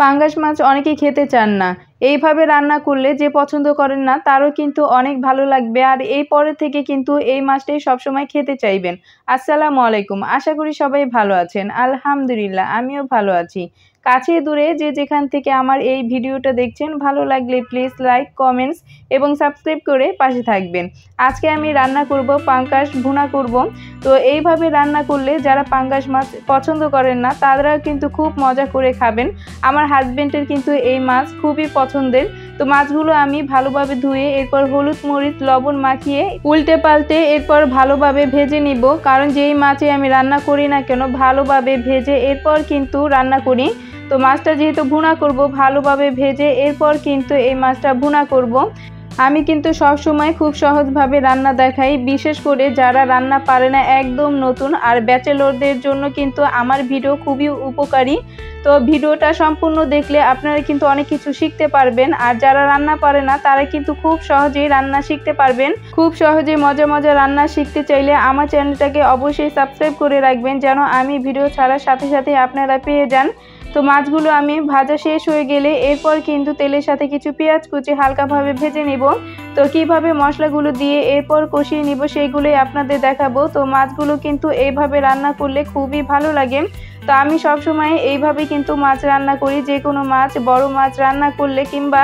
পাঙ্গাস মাছ অনেকেই খেতে চান না। এইভাবে রান্না করলে যে পছন্দ করেন না তারও কিন্তু অনেক ভালো লাগবে, আর এই পরে থেকে কিন্তু এই মাছটাই সবসময় খেতে চাইবেন। আসসালামু আলাইকুম, আশা করি সবাই ভালো আছেন। আলহামদুলিল্লাহ, আমিও ভালো আছি। কাছে দূরে যে যেখান থেকে আমার এই ভিডিওটা দেখছেন, ভালো লাগলে প্লিজ লাইক, কমেন্টস এবং সাবস্ক্রাইব করে পাশে থাকবেন। আজকে আমি রান্না করব পাঙ্গাস ভুনা করব। তো এইভাবে রান্না করলে যারা পাঙ্গাস মাছ পছন্দ করেন না তারা কিন্তু খুব মজা করে খাবেন। আমার হাজবেন্ডের কিন্তু এই মাছ খুবই পছন্দের। তো মাছগুলো আমি ভালোভাবে ধুয়ে এরপর হলুদ মরিচ লবণ মাখিয়ে উল্টে পাল্টে এরপর ভালোভাবে ভেজে নিব, কারণ যেই মাছে আমি রান্না করি না কেন ভালোভাবে ভেজে এরপর কিন্তু রান্না করি। তো মাছটা যেহেতু ভুনা করব, ভালোভাবে ভেজে এরপর কিন্তু এই মাছটা ভুনা করব। আমি কিন্তু সব সময় খুব সহজভাবে রান্না দেখাই, বিশেষ করে যারা রান্না পারে না, একদম নতুন আর ব্যাচেলরদের জন্য কিন্তু আমার ভিডিও খুবই উপকারী। তো ভিডিওটা সম্পূর্ণ দেখলে আপনারা কিন্তু অনেক কিছু শিখতে পারবেন, আর যারা রান্না পারে না তারা কিন্তু খুব সহজেই রান্না শিখতে পারবেন। খুব সহজে মজা মজা রান্না শিখতে চাইলে আমার চ্যানেলটাকে অবশ্যই সাবস্ক্রাইব করে রাখবেন, যেন আমি ভিডিও ছাড়ার সাথে সাথে আপনারা পেয়ে যান। তো মাছগুলো আমি ভাজা শেষ হয়ে গেলে এরপর কিন্তু তেলের সাথে কিছু পেঁয়াজ কুচি হালকাভাবে ভেজে নিব। তো কিভাবে মশলাগুলো দিয়ে এরপর কষিয়ে নিব সেইগুলোই আপনাদের দেখাবো। তো মাছগুলো কিন্তু এইভাবে রান্না করলে খুবই ভালো লাগে। তো আমি সবসময় এইভাবে কিন্তু মাছ রান্না করি। যে কোনো মাছ, বড় মাছ রান্না করলে কিংবা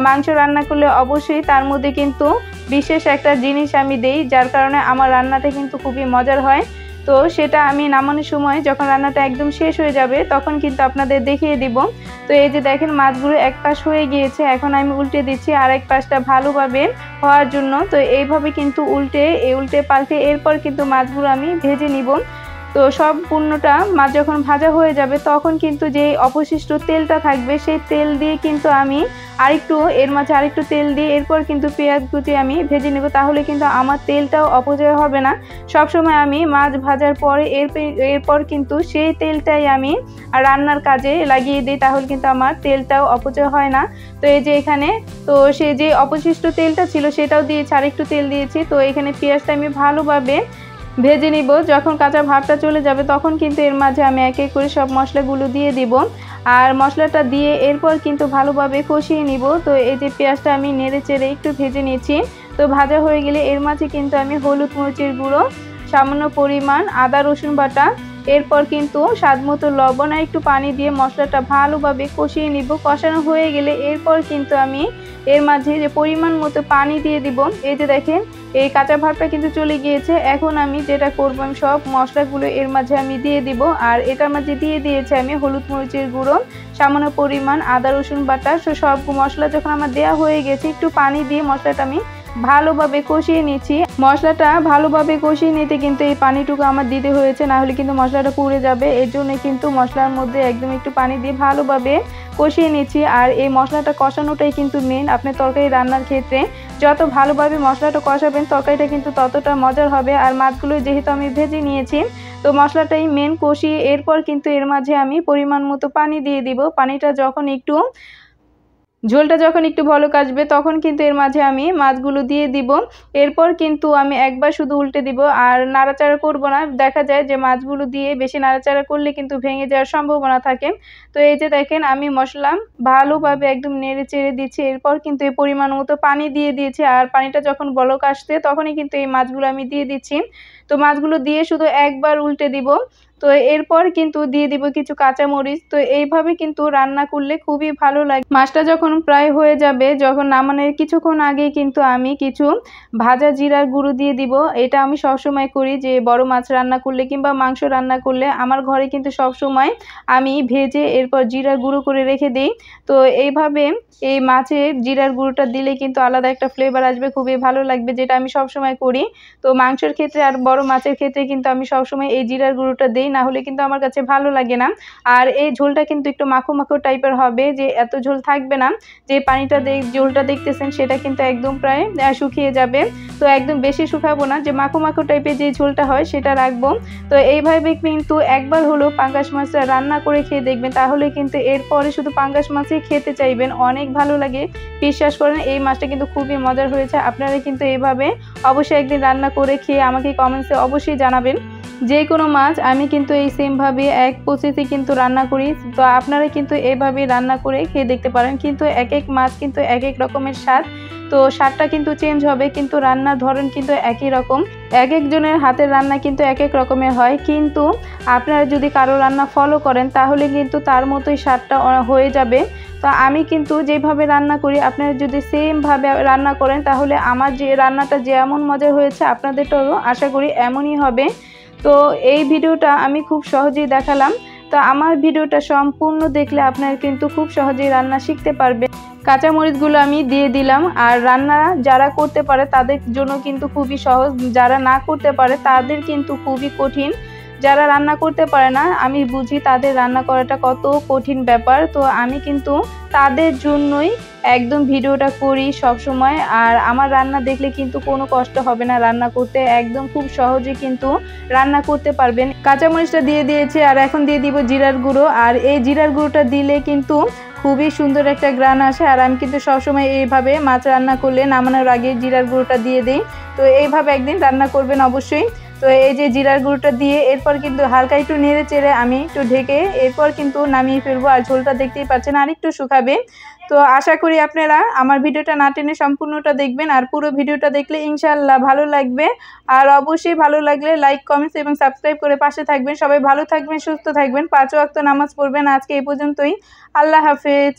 মাংস রান্না করলে অবশ্যই তার মধ্যে কিন্তু বিশেষ একটা জিনিস আমি দেই, যার কারণে আমার রান্নাটা কিন্তু খুবই মজার হয়। তো সেটা আমি নামানোর সময় যখন রান্নাটা একদম শেষ হয়ে যাবে তখন কিন্তু আপনাদের দেখিয়ে দিব। তো এই যে দেখেন মাছগুলো এক পাশ হয়ে গিয়েছে, এখন আমি উল্টে দিচ্ছি আর এক পাশটা ভালোভাবে হওয়ার জন্য। তো এইভাবে কিন্তু উল্টে পাল্টে এরপর কিন্তু মাছগুলো আমি ভেজে নিব। তো সম্পূর্ণটা মাছ যখন ভাজা হয়ে যাবে তখন কিন্তু যে অবশিষ্ট তেলটা থাকবে সেই তেল দিয়ে কিন্তু আমি এর মাঝে আরেকটু তেল দিয়ে এরপর কিন্তু পেঁয়াজ কুচি আমি ভেজে নেব, তাহলে কিন্তু আমার তেলটাও অপচয় হবে না। সবসময় আমি মাছ ভাজার পরে এরপর কিন্তু সেই তেলটাই আমি রান্নার কাজে লাগিয়ে দিই, তাহলে কিন্তু আমার তেলটাও অপচয় হয় না। তো এই যে এখানে তো সে যে অবশিষ্ট তেলটা ছিল সেটাও দিয়েছি, আরেকটু তেল দিয়েছি। তো এখানে পেঁয়াজটা আমি ভালোভাবে ভেজে নিব। যখন কাঁচা ভাবটা চলে যাবে তখন কিন্তু এর মাঝে আমি এক এক করে সব মশলাগুলো দিয়ে দিব, আর মশলাটা দিয়ে এরপর কিন্তু ভালোভাবে কষিয়ে নিব। তো এই যে পেঁয়াজটা আমি নেড়ে চেড়ে একটু ভেজে নিয়েছি। তো ভাজা হয়ে গেলে এর মাঝে কিন্তু আমি হলুদ মরিচের গুঁড়ো, সামান্য পরিমাণ আদা রসুন বাটা, এরপর কিন্তু স্বাদ মতো লবণ আর একটু পানি দিয়ে মশলাটা ভালোভাবে কষিয়ে নিব। কষানো হয়ে গেলে এরপর কিন্তু আমি এর মাঝে যে পরিমাণ মতো পানি দিয়ে দিব। এই যে দেখেন এই কাঁচা ভাবটা কিন্তু চলে গিয়েছে। এখন আমি যেটা করবো, আমি সব মশলাগুলো এর মাঝে আমি দিয়ে দিব, আর এটার মাঝে দিয়ে দিয়েছি আমি হলুদ মরিচের গুঁড়ো, সামান্য পরিমাণ আদা রসুন বাটা। সব মশলা যখন আমার দেওয়া হয়ে গেছে একটু পানি দিয়ে মশলাটা আমি ভালোভাবে কষিয়ে নিচ্ছি। মশলাটা ভালোভাবে কষিয়ে নিতে কিন্তু এই পানিটুকু আমার দিতে হয়েছে, না হলে কিন্তু মশলাটা পুড়ে যাবে। এর জন্য কিন্তু মশলার মধ্যে একদম একটু পানি দিয়ে ভালোভাবে কষিয়ে নিচ্ছি। আর এই মশলাটা কষানোটাই কিন্তু মেন আপনার তরকারি রান্নার ক্ষেত্রে। যত ভালোভাবে মশলাটা কষাবেন তরকারিটা কিন্তু ততটা মজার হবে। আর মাছগুলো যেহেতু আমি ভেজে নিয়েছি, তো মশলাটাই মেন কষিয়ে এরপর কিন্তু এর মাঝে আমি পরিমাণ মতো পানি দিয়ে দিব। পানিটা ঝোলটা যখন একটু বলক আসবে তখন কিন্তু এর মাঝে আমি মাছগুলো দিয়ে দিব। এরপর কিন্তু আমি একবার শুধু উল্টে দিব আর নাড়াচাড়া করব না। দেখা যায় যে মাছগুলো দিয়ে বেশি নাড়াচাড়া করলে কিন্তু ভেঙে যাওয়ার সম্ভাবনা থাকে। তো এই যে দেখেন আমি মশলা ভালোভাবে একদম নেড়ে চেড়ে দিচ্ছি। এরপর কিন্তু এই পরিমাণ মতো পানি দিয়ে দিয়েছি, আর পানিটা যখন বলক আসছে তখনই কিন্তু এই মাছগুলো আমি দিয়ে দিচ্ছি। তো মাছগুলো দিয়ে শুধু একবার উল্টে দিব। তো এরপর কিন্তু দিয়ে দিব কিছু কাঁচামরিচ। তো এইভাবে কিন্তু রান্না করলে খুবই ভালো লাগে। মাছটা যখন প্রায় হয়ে যাবে, যখন নামানোর কিছুক্ষণ আগে কিন্তু আমি কিছু ভাজা জিরার গুঁড়ো দিয়ে দিব। এটা আমি সবসময় করি, যে বড় মাছ রান্না করলে কিংবা মাংস রান্না করলে আমার ঘরে কিন্তু সবসময় আমি ভেজে এরপর জিরার গুঁড়ো করে রেখে দিই। তো এইভাবে এই মাছের জিরার গুঁড়োটা দিলে কিন্তু আলাদা একটা ফ্লেভার আসবে, খুবই ভালো লাগবে, যেটা আমি সবসময় করি। তো মাংসের ক্ষেত্রে আর বড় মাছের ক্ষেত্রে কিন্তু আমি সবসময় এই জিরার গুঁড়োটা দিই, না হলে কিন্তু আমার কাছে ভালো লাগে না। আর এই ঝোলটা কিন্তু একটু মাখো মাখো টাইপের হবে, যে এত ঝোল থাকবে না। যে ঝোলটা দেখতেছেন সেটা কিন্তু একদম প্রায় শুকিয়ে যাবে। তো একদম বেশি শুকাবো না, যে মাখো মাখো টাইপের যে ঝোলটা হয় সেটা রাখবো। তো এইভাবে কিন্তু একবার হলো পাঙ্গাস মাছটা রান্না করে খেয়ে দেখবেন, তাহলে কিন্তু এরপরে শুধু পাঙ্গাস মাছই খেতে চাইবেন। অনেক ভালো লাগে, বিশ্বাস করেন। এই মাছটা কিন্তু খুবই মজার হয়েছে। আপনারা কিন্তু এইভাবে অবশ্যই একদিন রান্না করে খেয়ে আমাকে কমেন্টসে অবশ্যই জানাবেন। যে কোনো মাছ আমি কিন্তু এই সেমভাবে এক প্রসেসে কিন্তু রান্না করি। তো আপনারা কিন্তু এভাবে রান্না করে খেয়ে দেখতে পারেন। কিন্তু এক এক মাছ কিন্তু এক এক রকমের স্বাদ। তো স্বাদটা কিন্তু চেঞ্জ হবে, কিন্তু রান্নার ধরন কিন্তু একই রকম। এক একজনের হাতের রান্না কিন্তু এক এক রকমের হয়, কিন্তু আপনারা যদি কারো রান্না ফলো করেন তাহলে কিন্তু তার মতোই স্বাদটা হয়ে যাবে। তো আমি কিন্তু যেভাবে রান্না করি আপনারা যদি সেমভাবে রান্না করেন তাহলে আমার যে রান্নাটা যেমন মজার হয়েছে আপনাদেরটাও আশা করি এমনই হবে। তো এই ভিডিওটা আমি খুব সহজেই দেখালাম। তো আমার ভিডিওটা সম্পূর্ণ দেখলে আপনারা কিন্তু খুব সহজেই রান্না শিখতে পারবেন। কাঁচামরিচগুলো আমি দিয়ে দিলাম। আর রান্না যারা করতে পারে তাদের জন্য কিন্তু খুবই সহজ, যারা না করতে পারে তাদের কিন্তু খুবই কঠিন। যারা রান্না করতে পারে না আমি বুঝি তাদের রান্না করাটা কত কঠিন ব্যাপার। তো আমি কিন্তু তাদের জন্যই একদম ভিডিওটা করি সব সময়। আর আমার রান্না দেখলে কিন্তু কোনো কষ্ট হবে না রান্না করতে, একদম খুব সহজে কিন্তু রান্না করতে পারবেন। কাঁচামরিচটা দিয়ে দিয়েছি আর এখন দিয়ে দিব জিরার গুঁড়ো। আর এই জিরার গুঁড়োটা দিলে কিন্তু খুবই সুন্দর একটা ঘ্রাণ আসে। আর আমি কিন্তু সবসময় এইভাবে মাছ রান্না করলে নামানোর আগে জিরার গুঁড়োটা দিয়ে দিই। তো এইভাবে একদিন রান্না করবেন অবশ্যই। তো এই যে জিরার গুঁড়োটা দিয়ে এরপর কিন্তু হালকা একটু নেড়ে চেড়ে আমি একটু ঢেকে এরপর কিন্তু নামিয়ে ফেলবো। আর ঝোলটা দেখতেই পাচ্ছেন আর একটু শুকাবে। তো আশা করি আপনারা আমার ভিডিওটা না টেনে সম্পূর্ণটা দেখবেন। আর পুরো ভিডিওটা দেখলে ইনশাআল্লাহ ভালো লাগবে। আর অবশ্যই ভালো লাগলে লাইক, কমেন্টস এবং সাবস্ক্রাইব করে পাশে থাকবেন। সবাই ভালো থাকবেন, সুস্থ থাকবেন, 5 ওয়াক্ত নামাজ পড়বেন। আজকে এই পর্যন্তই। আল্লাহ হাফেজ।